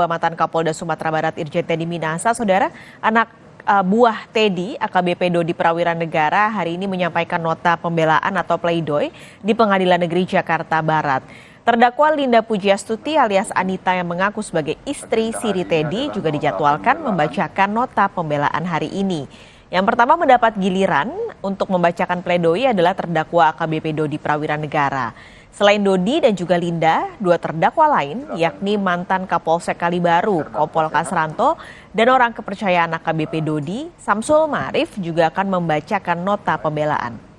Mantan Kapolda Sumatera Barat Irjen Teddy Minahasa, saudara, anak buah Teddy, AKBP Dodi Prawiran Negara, hari ini menyampaikan nota pembelaan atau pleidoy di Pengadilan Negeri Jakarta Barat. Terdakwa Linda Pujiastuti alias Anita yang mengaku sebagai istri Siri Teddy juga dijadwalkan membacakan nota pembelaan hari ini. Yang pertama mendapat giliran untuk membacakan pleidoy adalah terdakwa AKBP Dodi Prawiran Negara. Selain Dodi dan juga Linda, dua terdakwa lain yakni mantan Kapolsek Kalibaru, Kompol Kasranto, dan orang kepercayaan AKBP Dodi, Samsul Marif juga akan membacakan nota pembelaan.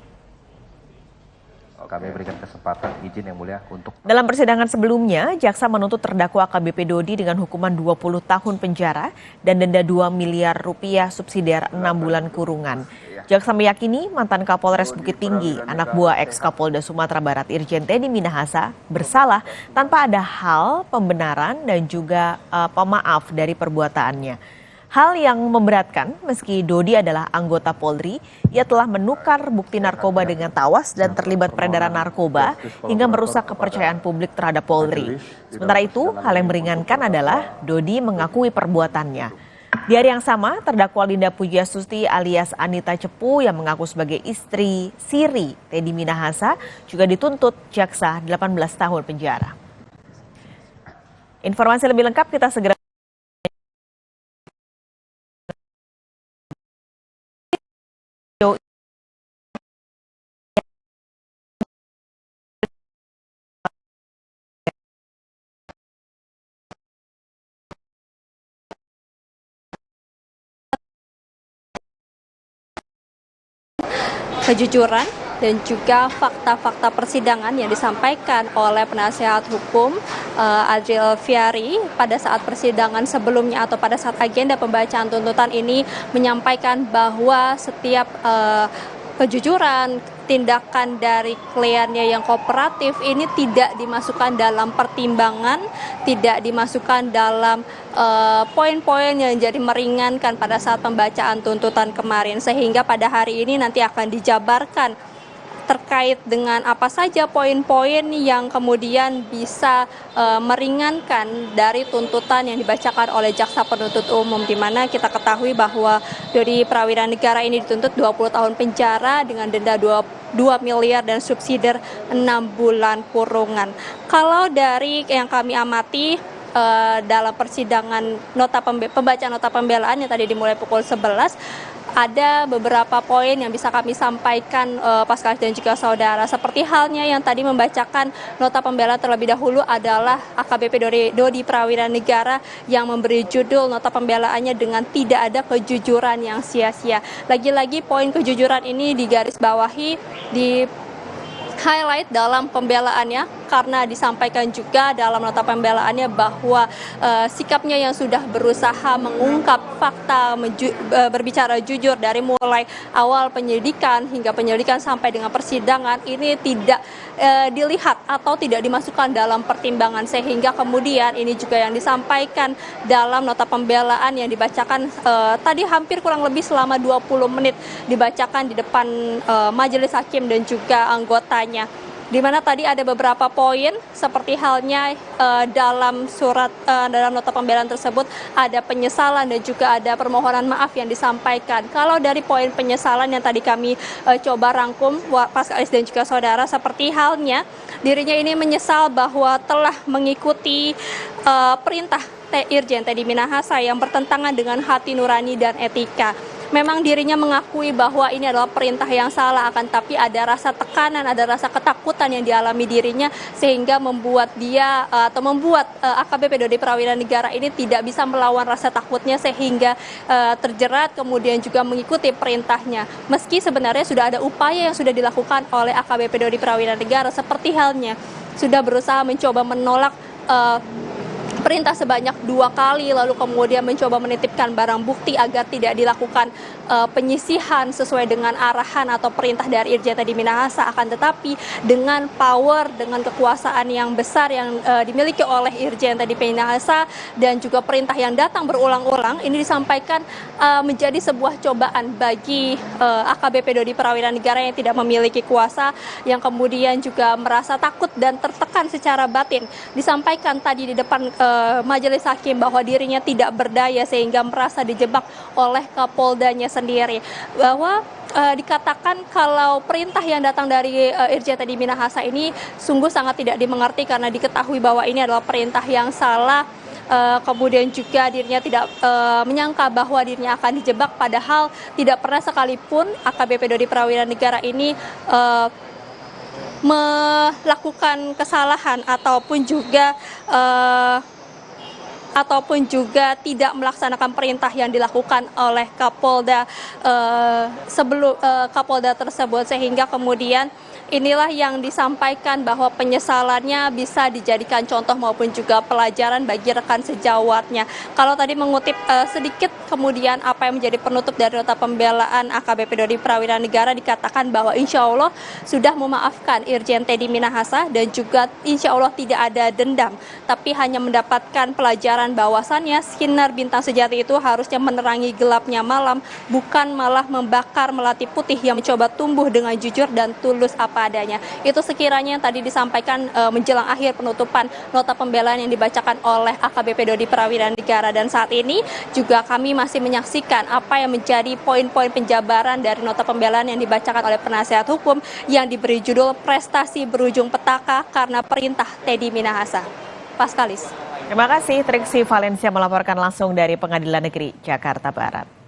Kami berikan kesempatan izin yang mulia untuk... Dalam persidangan sebelumnya, jaksa menuntut terdakwa AKBP Dodi dengan hukuman 20 tahun penjara dan denda 2 miliar rupiah subsidiar 6 bulan kurungan. Jaksa meyakini mantan Kapolres Bukit Tinggi, anak buah ex-Kapolda Sumatera Barat Irjen Teddy Minahasa bersalah tanpa ada hal pembenaran dan juga pemaaf dari perbuatannya. Hal yang memberatkan, meski Dodi adalah anggota Polri, ia telah menukar bukti narkoba dengan tawas dan terlibat peredaran narkoba hingga merusak kepercayaan publik terhadap Polri. Sementara itu, hal yang meringankan adalah Dodi mengakui perbuatannya. Di hari yang sama, terdakwa Linda Pujiastuti alias Anita Cepu yang mengaku sebagai istri Siri Teddy Minahasa juga dituntut jaksa 18 tahun penjara. Informasi lebih lengkap kita segera kejujuran dan juga fakta-fakta persidangan yang disampaikan oleh penasihat hukum Adril Fiari pada saat persidangan sebelumnya atau pada saat agenda pembacaan tuntutan ini menyampaikan bahwa setiap kejujuran, tindakan dari kliennya yang kooperatif ini tidak dimasukkan dalam pertimbangan, tidak dimasukkan dalam poin-poin yang jadi meringankan pada saat pembacaan tuntutan kemarin. Sehingga pada hari ini nanti akan dijabarkan terkait dengan apa saja poin-poin yang kemudian bisa meringankan dari tuntutan yang dibacakan oleh jaksa penuntut umum, di mana kita ketahui bahwa Dodi Prawiran Negara ini dituntut 20 tahun penjara dengan denda 2 miliar dan subsidiar 6 bulan kurungan. Kalau dari yang kami amati dalam persidangan pembacaan nota pembelaan yang tadi dimulai pukul 11, ada beberapa poin yang bisa kami sampaikan Pascal dan juga saudara. Seperti halnya yang tadi membacakan nota pembelaan terlebih dahulu adalah AKBP Dodi Prawiran Negara yang memberi judul nota pembelaannya dengan tidak ada kejujuran yang sia-sia. Lagi-lagi poin kejujuran ini digarisbawahi, di highlight dalam pembelaannya, karena disampaikan juga dalam nota pembelaannya bahwa sikapnya yang sudah berusaha mengungkap fakta, berbicara jujur dari mulai awal penyelidikan hingga penyelidikan sampai dengan persidangan ini tidak dilihat atau tidak dimasukkan dalam pertimbangan, sehingga kemudian ini juga yang disampaikan dalam nota pembelaan yang dibacakan tadi hampir kurang lebih selama 20 menit dibacakan di depan majelis hakim dan juga anggotanya. Di mana tadi ada beberapa poin seperti halnya dalam dalam nota pembelaan tersebut ada penyesalan dan juga ada permohonan maaf yang disampaikan. Kalau dari poin penyesalan yang tadi kami coba rangkum Pascal dan juga saudara, seperti halnya dirinya ini menyesal bahwa telah mengikuti perintah Irjen Teddy Minahasa yang bertentangan dengan hati nurani dan etika. Memang dirinya mengakui bahwa ini adalah perintah yang salah, akan tapi ada rasa tekanan, ada rasa ketakutan yang dialami dirinya sehingga membuat dia atau membuat AKBP Dodi Prawiran Negara ini tidak bisa melawan rasa takutnya sehingga terjerat kemudian juga mengikuti perintahnya. Meski sebenarnya sudah ada upaya yang sudah dilakukan oleh AKBP Dodi Prawiran Negara, seperti halnya sudah berusaha mencoba menolak perintah sebanyak 2 kali, lalu kemudian mencoba menitipkan barang bukti agar tidak dilakukan penyisihan sesuai dengan arahan atau perintah dari Irjen Teddy Minahasa. Akan tetapi dengan power, dengan kekuasaan yang besar yang dimiliki oleh Irjen Teddy Minahasa dan juga perintah yang datang berulang-ulang, ini disampaikan menjadi sebuah cobaan bagi AKBP Dodi Prawiran Negara yang tidak memiliki kuasa, yang kemudian juga merasa takut dan tertekan secara batin. Disampaikan tadi di depan majelis hakim bahwa dirinya tidak berdaya sehingga merasa dijebak oleh Kapoldanya sendiri. Bahwa dikatakan kalau perintah yang datang dari Irjen Teddy Minahasa ini sungguh sangat tidak dimengerti karena diketahui bahwa ini adalah perintah yang salah. Kemudian juga dirinya tidak menyangka bahwa dirinya akan dijebak, padahal tidak pernah sekalipun AKBP Dodi Prawira Negara ini melakukan kesalahan ataupun juga tidak melaksanakan perintah yang dilakukan oleh Kapolda sebelum Kapolda tersebut, sehingga kemudian inilah yang disampaikan bahwa penyesalannya bisa dijadikan contoh maupun juga pelajaran bagi rekan sejawatnya. Kalau tadi mengutip sedikit kemudian apa yang menjadi penutup dari nota pembelaan AKBP Dodi Prawira Negara, dikatakan bahwa insya Allah sudah memaafkan Irjen Teddy Minahasa dan juga insya Allah tidak ada dendam, tapi hanya mendapatkan pelajaran bahwasannya sinar bintang sejati itu harusnya menerangi gelapnya malam, bukan malah membakar melati putih yang mencoba tumbuh dengan jujur dan tulus apa adanya. Itu sekiranya yang tadi disampaikan menjelang akhir penutupan nota pembelaan yang dibacakan oleh AKBP Dodi Prawira Negara. Dan saat ini juga kami masih menyaksikan apa yang menjadi poin-poin penjabaran dari nota pembelaan yang dibacakan oleh penasihat hukum yang diberi judul Prestasi Berujung Petaka Karena Perintah Teddy Minahasa. Paskalis. Terima kasih Triksi Valencia melaporkan langsung dari Pengadilan Negeri Jakarta Barat.